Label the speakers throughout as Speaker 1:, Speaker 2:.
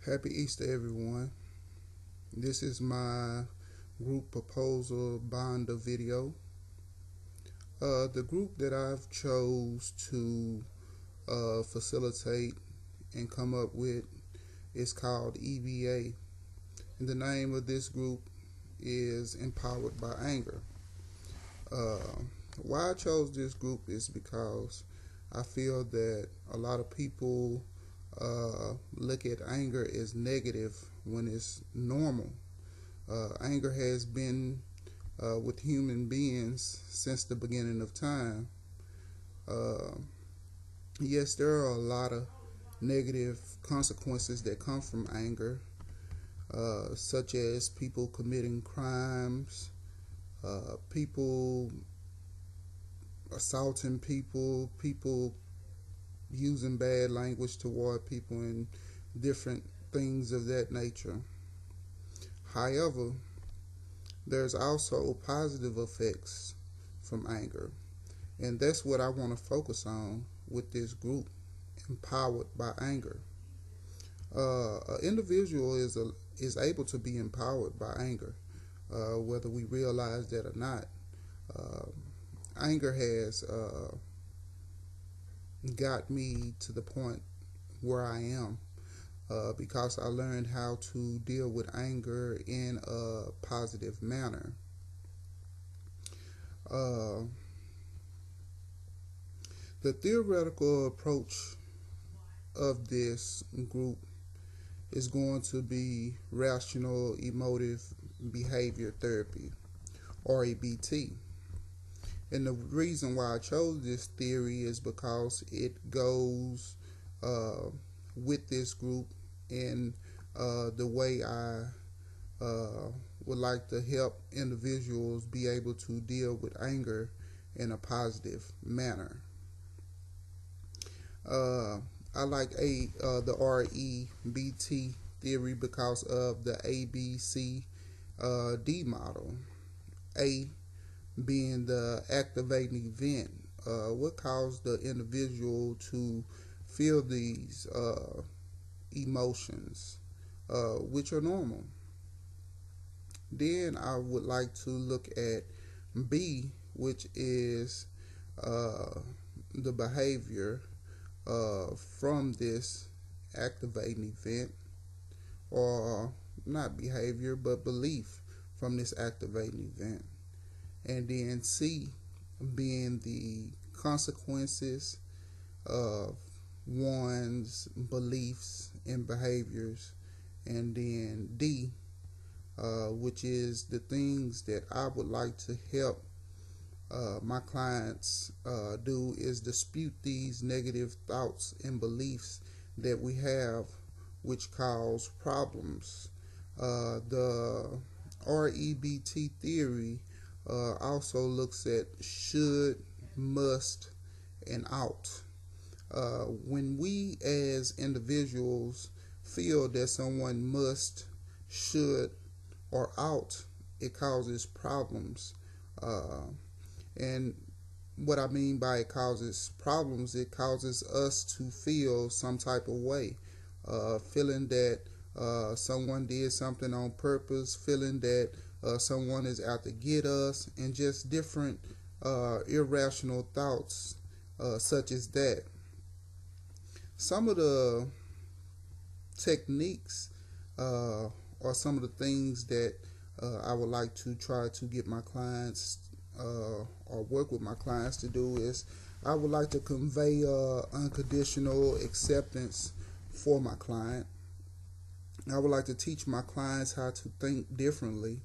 Speaker 1: Happy Easter, everyone. This is my group proposal binder video. The group that I've chose to facilitate and come up with is called EBA. And the name of this group is Empowered by Anger. Uh, why I chose this group is because I feel that a lot of people look at anger as negative when it's normal. Anger has been with human beings since the beginning of time. Uh, yes, there are a lot of negative consequences that come from anger, such as people committing crimes, people assaulting people, people using bad language toward people, and different things of that nature. However, there's also positive effects from anger, and that's what I want to focus on with this group, Empowered by Anger. An individual is able to be empowered by anger, whether we realize that or not. Uh, Anger has got me to the point where I am because I learned how to deal with anger in a positive manner. Uh, the theoretical approach of this group is going to be rational emotive behavior therapy, REBT. And the reason why I chose this theory is because it goes uh, with this group in the way I would like to help individuals be able to deal with anger in a positive manner. Uh, I like the REBT theory because of the ABCD model. A being the activating event, what caused the individual to feel these emotions, which are normal. Then I would like to look at B, which is uh, the behavior from this activating event, or not behavior, but belief from this activating event. And then C being the consequences of one's beliefs and behaviors. And then D, which is the things that I would like to help my clients do, is dispute these negative thoughts and beliefs that we have, which cause problems. The REBT theory also looks at should, must, and ought. When we as individuals feel that someone must, should, or ought, it causes problems. And what I mean by it causes problems, it causes us to feel some type of way, feeling that someone did something on purpose, feeling that someone is out to get us, and just different irrational thoughts such as that. Some of the techniques or some of the things that I would like to try to get my clients or work with my clients to do is I would like to convey unconditional acceptance for my client. I would like to teach my clients how to think differently,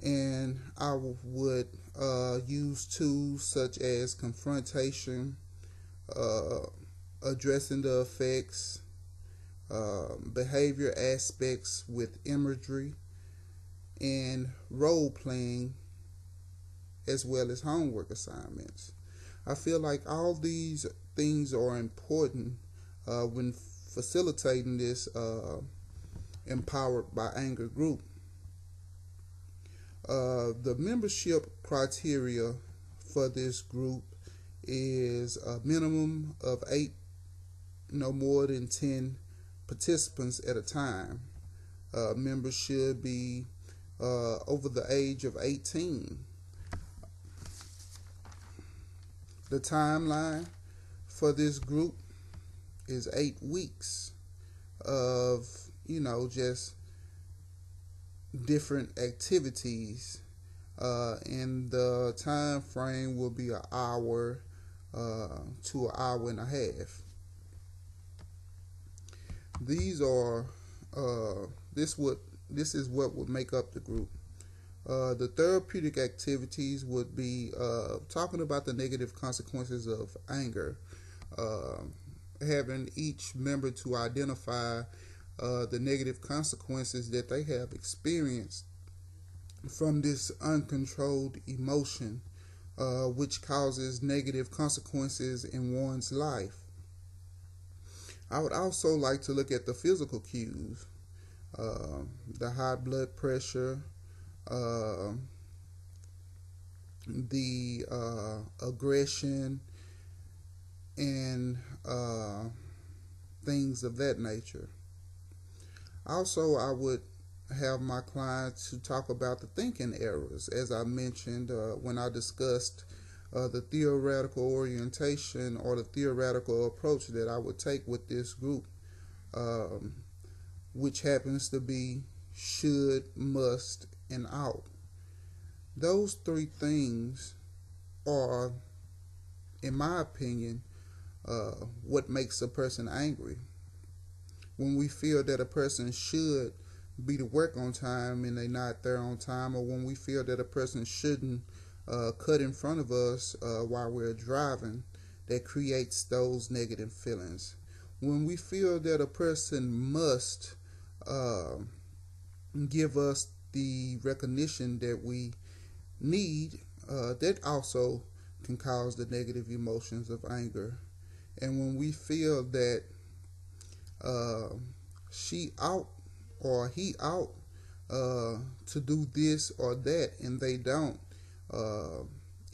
Speaker 1: and I would use tools such as confrontation, uh, addressing the effects, behavior aspects with imagery, and role playing, as well as homework assignments. I feel like all these things are important when facilitating this Empowered by Anger group. The membership criteria for this group is a minimum of 8, no more than 10 participants at a time. Members should be over the age of 18. The timeline for this group is 8 weeks of, just different activities. And the time frame will be an hour to an hour and a half. These are this is what would make up the group. The therapeutic activities would be talking about the negative consequences of anger, having each member to identify the negative consequences that they have experienced from this uncontrolled emotion, which causes negative consequences in one's life. I would also like to look at the physical cues, the high blood pressure, the aggression, and things of that nature. Also, I would have my clients to talk about the thinking errors, as I mentioned when I discussed the theoretical orientation or the theoretical approach that I would take with this group, which happens to be should, must, and ought. Those three things are, in my opinion, what makes a person angry. When we feel that a person should be to work on time and they're not there on time, or when we feel that a person shouldn't cut in front of us while we're driving, that creates those negative feelings. When we feel that a person must give us the recognition that we need, that also can cause the negative emotions of anger. And when we feel that she out or he out to do this or that and they don't,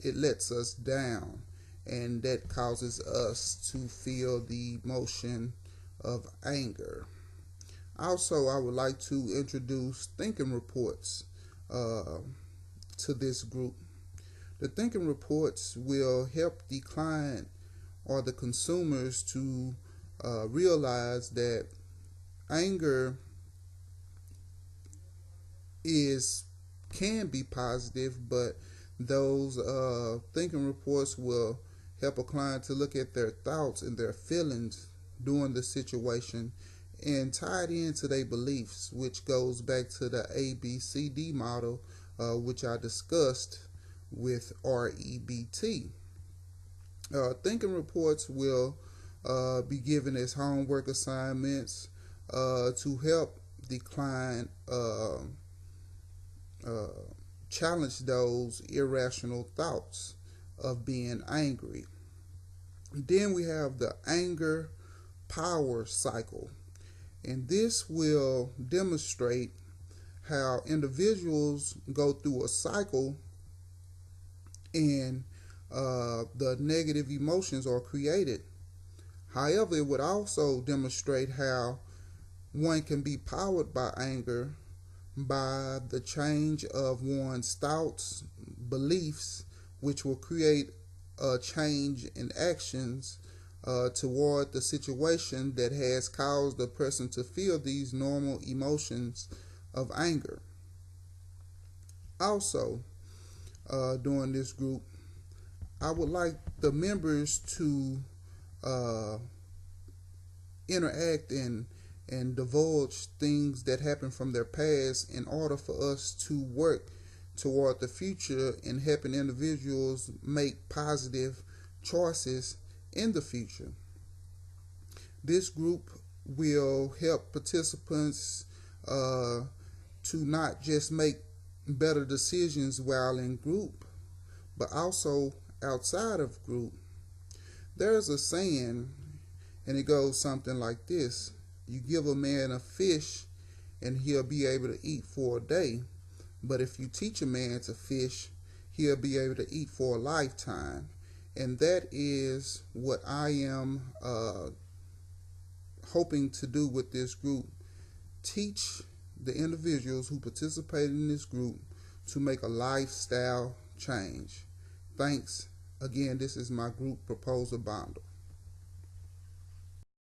Speaker 1: it lets us down, and that causes us to feel the emotion of anger. Also, I would like to introduce thinking reports to this group. The thinking reports will help the client or the consumers to realize that anger can be positive, but those thinking reports will help a client to look at their thoughts and their feelings during the situation and tie it into their beliefs, which goes back to the ABCD model, which I discussed with REBT. Thinking reports will be given as homework assignments to help the client challenge those irrational thoughts of being angry. Then we have the anger power cycle, and this will demonstrate how individuals go through a cycle and the negative emotions are created. However, it would also demonstrate how one can be powered by anger by the change of one's thoughts, beliefs, which will create a change in actions toward the situation that has caused the person to feel these normal emotions of anger. Also, during this group, I would like the members to interact and divulge things that happened from their past in order for us to work toward the future and helping individuals make positive choices in the future. This group will help participants to not just make better decisions while in group, but also outside of group. There's a saying, and it goes something like this: you give a man a fish and he'll be able to eat for a day, but if you teach a man to fish, he'll be able to eat for a lifetime. And that is what I am hoping to do with this group, teach the individuals who participate in this group to make a lifestyle change. Thanks. Again, this is my group proposal bundle.